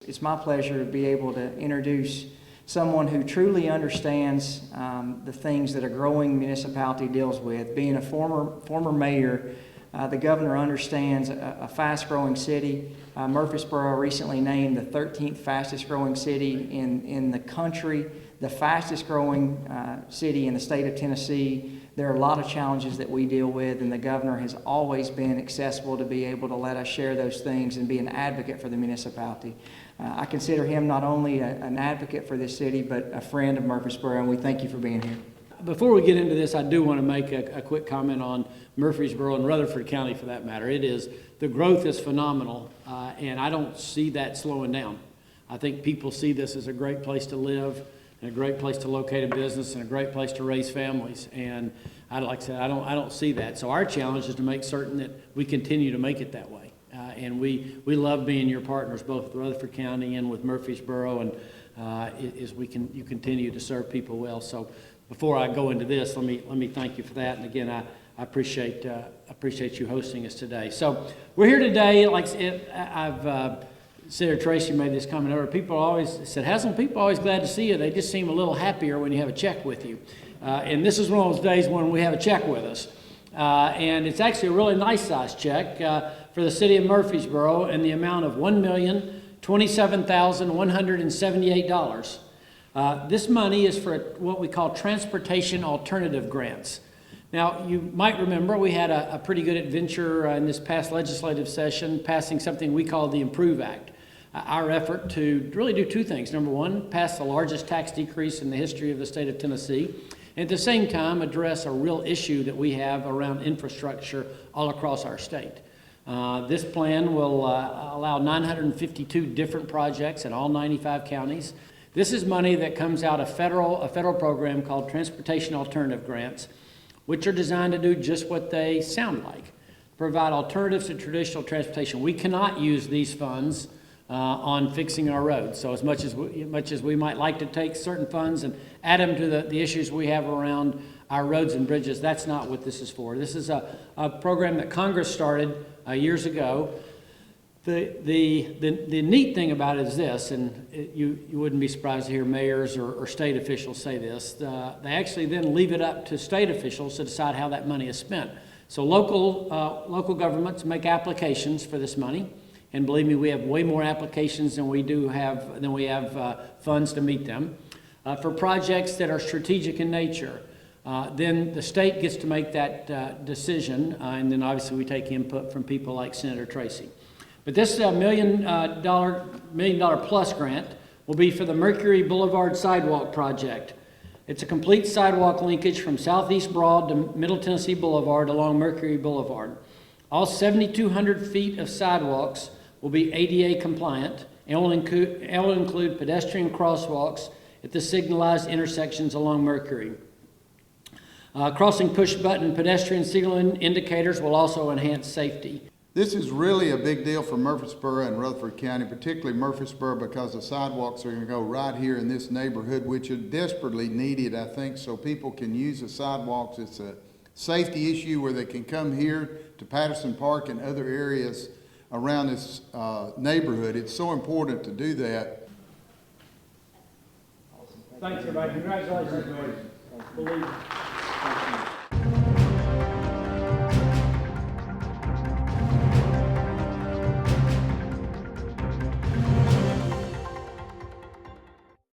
it's my pleasure to be able to introduce someone who truly understands the things that a growing municipality deals with. Being a former mayor, the governor understands a fast-growing city. Murfreesboro recently named the 13th fastest-growing city in the country, the fastest-growing city in the state of Tennessee. There are a lot of challenges that we deal with, and the governor has always been accessible to be able to let us share those things and be an advocate for the municipality. I consider him not only an advocate for this city, but a friend of Murfreesboro, and we thank you for being here. Before we get into this, I do want to make a quick comment on Murfreesboro and Rutherford County for that matter. The growth is phenomenal, and I don't see that slowing down. I think people see this as a great place to live, and a great place to locate a business, and a great place to raise families. And like I said, I don't see that. So our challenge is to make certain that we continue to make it that way. And we love being your partners, both with Rutherford County and with Murfreesboro, and you continue to serve people well. So before I go into this, let me thank you for that. And again, I appreciate you hosting us today. So we're here today. Like I've Senator Tracy made this comment earlier. People always said, "Haslam, people are always glad to see you. They just seem a little happier when you have a check with you." And this is one of those days when we have a check with us. And it's actually a really nice size check for the city of Murfreesboro in the amount of $1,027,178. This money is for what we call transportation alternative grants. Now, you might remember we had a pretty good adventure in this past legislative session, passing something we call the Improve Act. Our effort to really do two things. Number one, pass the largest tax decrease in the history of the state of Tennessee, and at the same time address a real issue that we have around infrastructure all across our state. This plan will allow 952 different projects in all 95 counties. This is money that comes out of a federal program called Transportation Alternative Grants, which are designed to do just what they sound like, provide alternatives to traditional transportation. We cannot use these funds on fixing our roads. So as much as we might like to take certain funds and add them to the issues we have around our roads and bridges, that's not what this is for. This is a program that Congress started years ago. The neat thing about it is this, and you wouldn't be surprised to hear mayors or state officials say this. They actually then leave it up to state officials to decide how that money is spent. So local governments make applications for this money, and believe me, we have way more applications than we have funds to meet them for projects that are strategic in nature. Then the state gets to make that decision, and then obviously we take input from people like Senator Tracy. But this $1 million plus grant will be for the Mercury Boulevard sidewalk project. It's a complete sidewalk linkage from Southeast Broad to Middle Tennessee Boulevard along Mercury Boulevard. All 7,200 feet of sidewalks will be ADA compliant and will include pedestrian crosswalks at the signalized intersections along Mercury. Crossing push-button pedestrian signal indicators will also enhance safety. This is really a big deal for Murfreesboro and Rutherford County, particularly Murfreesboro, because the sidewalks are going to go right here in this neighborhood, which is desperately needed, I think, so people can use the sidewalks. It's a safety issue where they can come here to Patterson Park and other areas around this neighborhood. It's so important to do that. Thanks, everybody. Congratulations. Believe it.